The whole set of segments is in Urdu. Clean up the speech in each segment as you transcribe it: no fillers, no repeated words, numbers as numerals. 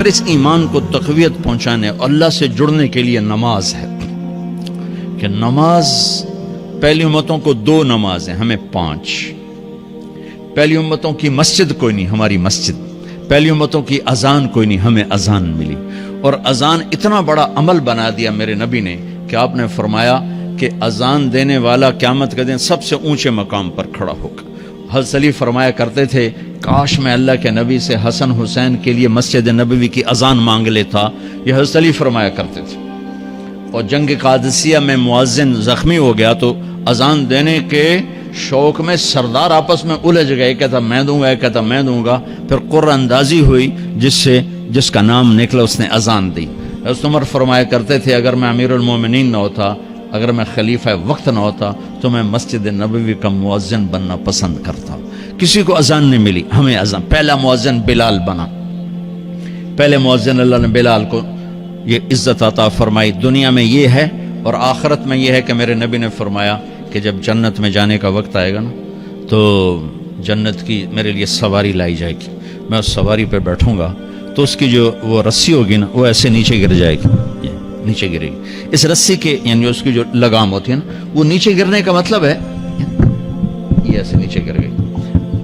پھر اس ایمان کو تقویت پہنچانے اللہ سے جڑنے کے لیے نماز ہے کہ نماز پہلی امتوں کو 2 نمازیں، ہمیں 5۔ پہلی امتوں کی مسجد کوئی نہیں، ہماری مسجد۔ پہلی امتوں کی اذان کوئی نہیں، ہمیں اذان ملی۔ اور اذان اتنا بڑا عمل بنا دیا میرے نبی نے کہ آپ نے فرمایا کہ اذان دینے والا قیامت کے دن سب سے اونچے مقام پر کھڑا ہوگا۔ حضرت علی فرمایا کرتے تھے کاش میں اللہ کے نبی سے حسن حسین کے لیے مسجد نبوی کی اذان مانگ لیتا، یہ حضرت علی فرمایا کرتے تھے۔ اور جنگ قادسیہ میں مؤذن زخمی ہو گیا تو اذان دینے کے شوق میں سردار آپس میں الجھ گئے، کہتا میں دوں گا، کہتا میں دوں گا۔ پھر قرہ اندازی ہوئی جس کا نام نکلا اس نے اذان دی۔ حضرت عمر فرمایا کرتے تھے اگر میں امیر المومنین نہ ہوتا، اگر میں خلیفہ وقت نہ ہوتا تو میں مسجد نبوی کا مؤذن بننا پسند کرتا۔ کسی کو اذان نہیں ملی، ہمیں اذان۔ پہلا مؤذن بلال بنا، پہلے مؤذن اللہ نے بلال کو یہ عزت عطا فرمائی۔ دنیا میں یہ ہے اور آخرت میں یہ ہے کہ میرے نبی نے فرمایا کہ جب جنت میں جانے کا وقت آئے گا نا تو جنت کی میرے لیے سواری لائی جائے گی، میں اس سواری پہ بیٹھوں گا تو اس کی جو وہ رسی ہوگی نا وہ ایسے نیچے گر جائے گی، نیچے گرے گی۔ اس رسی کے یعنی اس کی جو لگام ہوتی ہے نا وہ نیچے گرنے کا مطلب ہے یہ ایسے نیچے گر گئی۔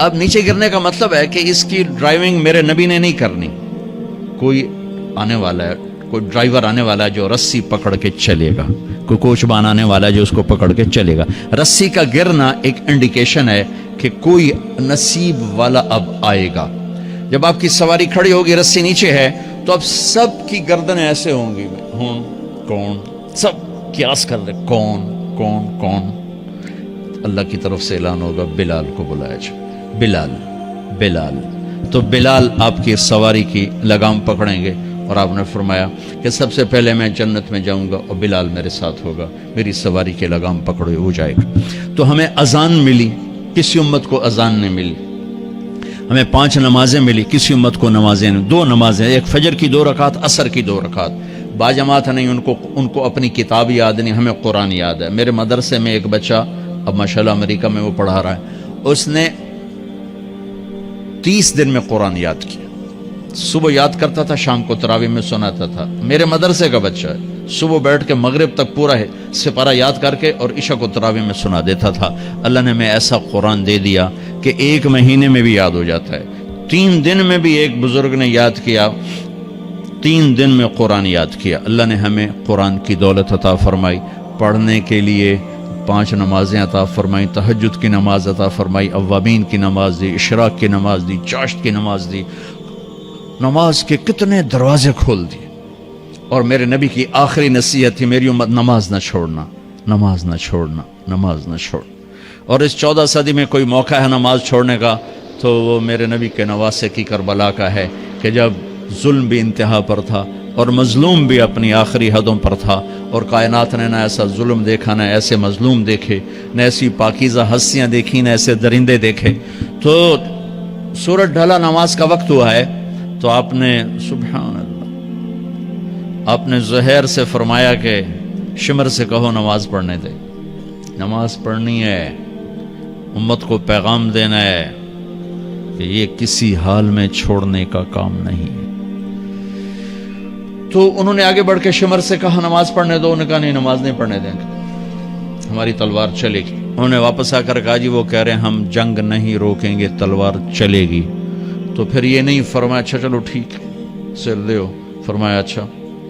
اب نیچے گرنے کا مطلب ہے کہ اس کی ڈرائیونگ میرے نبی نے نہیں کرنی، کوئی آنے والا ہے، کوئی ڈرائیور آنے والا ہے جو رسی پکڑ کے چلے گا، کوئی کوچبان آنے والا ہے جو اس کو پکڑ کے چلے گا۔ رسی کا گرنا ایک انڈیکیشن ہے کہ کوئی نصیب والا اب آئے گا۔ جب آپ کی سواری کھڑی ہوگی رسی نیچے ہے تو اب سب کی گردنیں ایسے ہوں گی، کون، سب قیاس کر رہے کون۔ اللہ کی طرف سے اعلان ہوگا بلال کو بلایا جائے، بلال۔ تو بلال آپ کی سواری کی لگام پکڑیں گے اور آپ نے فرمایا کہ سب سے پہلے میں جنت میں جاؤں گا اور بلال میرے ساتھ ہوگا، میری سواری کی لگام پکڑے ہو جائے گا۔ تو ہمیں اذان ملی، کسی امت کو اذان نہیں ملی۔ ہمیں 5 نمازیں ملی، کسی امت کو نمازیں نہیں۔ 2 نمازیں، ایک فجر کی 2 رکعت، عصر کی 2 رکعت۔ باجماعت نہیں، ان کو اپنی کتاب یاد نہیں، ہمیں قرآن یاد ہے۔ میرے مدرسے میں ایک بچہ اب ماشاءاللہ امریکہ میں وہ پڑھا رہا ہے، اس نے 30 دن میں قرآن یاد کیا۔ صبح یاد کرتا تھا، شام کو تراویح میں سناتا تھا۔ میرے مدرسے کا بچہ ہے، صبح بیٹھ کے مغرب تک پورا ہے سپارہ یاد کر کے اور عشاء کو تراویح میں سنا دیتا تھا۔ اللہ نے میں ایسا قرآن دے دیا کہ 1 مہینے میں بھی یاد ہو جاتا ہے۔ 3 دن میں بھی ایک بزرگ نے یاد کیا، 3 دن میں قرآن یاد کیا۔ اللہ نے ہمیں قرآن کی دولت عطا فرمائی، پڑھنے کے لیے 5 نمازیں عطا فرمائی، تہجد کی نماز عطا فرمائی، اوابین کی نماز دی، اشراق کی نماز دی، چاشت کی نماز دی۔ نماز کے کتنے دروازے کھول دیے۔ اور میرے نبی کی آخری نصیحت تھی میری امت نماز نہ چھوڑنا، نماز نہ چھوڑنا، نماز نہ چھوڑنا۔ اور اس 14 صدی میں کوئی موقع ہے نماز چھوڑنے کا تو وہ میرے نبی کے نواسے کی کربلا کا ہے کہ جب ظلم بھی انتہا پر تھا اور مظلوم بھی اپنی آخری حدوں پر تھا، اور کائنات نے نہ ایسا ظلم دیکھا، نہ ایسے مظلوم دیکھے، نہ ایسی پاکیزہ ہستیاں دیکھی، نہ ایسے درندے دیکھے۔ تو سورج ڈھلا، نماز کا وقت ہوا ہے تو آپ نے سبحان اللہ، آپ نے زہیر سے فرمایا کہ شمر سے کہو نماز پڑھنے دے، نماز پڑھنی ہے، امت کو پیغام دینا ہے کہ یہ کسی حال میں چھوڑنے کا کام نہیں ہے۔ تو انہوں نے آگے بڑھ کے شمر سے کہا نماز پڑھنے دو، انہوں نے کہا نہیں نماز نہیں پڑھنے دیں گے، ہماری تلوار چلے گی۔ انہوں نے واپس آ کر کہا جی وہ کہہ رہے ہیں ہم جنگ نہیں روکیں گے، تلوار چلے گی۔ تو پھر یہ نہیں فرمایا اچھا چلو ٹھیک سے لیو، فرمایا اچھا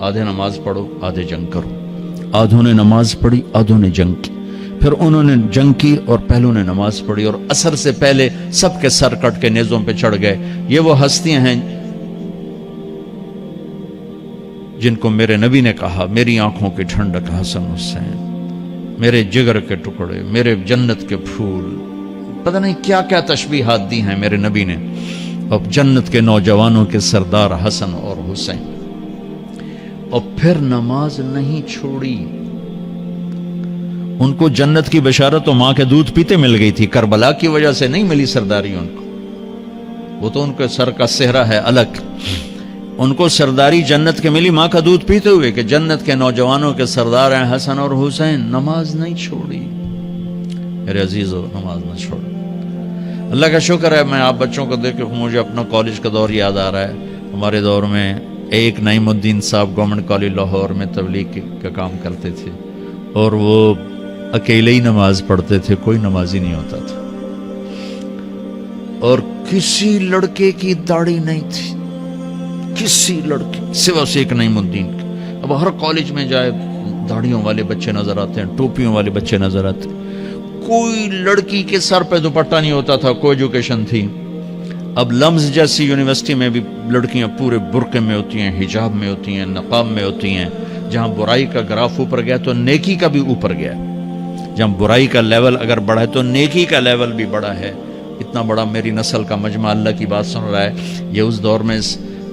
آدھے نماز پڑھو آدھے جنگ کرو۔ آدھوں نے نماز پڑھی، آدھوں نے جنگ کی۔ پھر انہوں نے جنگ کی اور پہلوں نے نماز پڑھی، اور عصر سے پہلے سب کے سر کٹ کے نیزوں پہ چڑھ گئے۔ یہ وہ ہستیاں ہیں جن کو میرے نبی نے کہا میری آنکھوں کی ٹھنڈک حسن حسین، میرے جگر کے ٹکڑے، میرے جنت کے پھول، پتہ نہیں کیا کیا تشبیہات دی ہیں میرے نبی نے۔ اب جنت کے نوجوانوں کے سردار حسن اور حسین، اور پھر نماز نہیں چھوڑی۔ ان کو جنت کی بشارت تو ماں کے دودھ پیتے مل گئی تھی، کربلا کی وجہ سے نہیں ملی سرداری ان کو، وہ تو ان کے سر کا صحرا ہے الگ۔ ان کو سرداری جنت کے ملی ماں کا دودھ پیتے ہوئے کہ جنت کے نوجوانوں کے سردار ہیں حسن اور حسین۔ نماز نہیں چھوڑی میرے عزیزو، نماز نہ چھوڑی۔ اللہ کا شکر ہے، میں آپ بچوں کو دیکھ کے مجھے اپنا کالج کا دور یاد آ رہا ہے۔ ہمارے دور میں ایک نعیم الدین صاحب گورنمنٹ کالج لاہور میں تبلیغ کا کام کرتے تھے، اور وہ اکیلے ہی نماز پڑھتے تھے، کوئی نمازی نہیں ہوتا تھا، اور کسی لڑکے کی داڑھی نہیں تھی، کسی لڑکے سوا سے ایک نعیم الدین کی۔ اب ہر کالج میں جائے داڑھیوں والے بچے نظر آتے ہیں، ٹوپیوں والے بچے نظر آتے ہیں، کوئی لڑکی کے سر پہ دوپٹہ نہیں ہوتا تھا، کوئی ایجوکیشن تھی۔ اب لمز جیسی یونیورسٹی میں بھی لڑکیاں پورے برقعے میں ہوتی ہیں، حجاب میں ہوتی ہیں، نقاب میں ہوتی ہیں۔ جہاں برائی کا گراف اوپر گیا تو نیکی کا بھی اوپر گیا، جہاں برائی کا لیول اگر بڑھا ہے تو نیکی کا لیول بھی بڑا ہے۔ اتنا بڑا میری نسل کا مجمع اللہ کی بات سن رہا ہے، یہ اس دور میں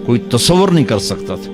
کوئی تصور نہیں کر سکتا تھا۔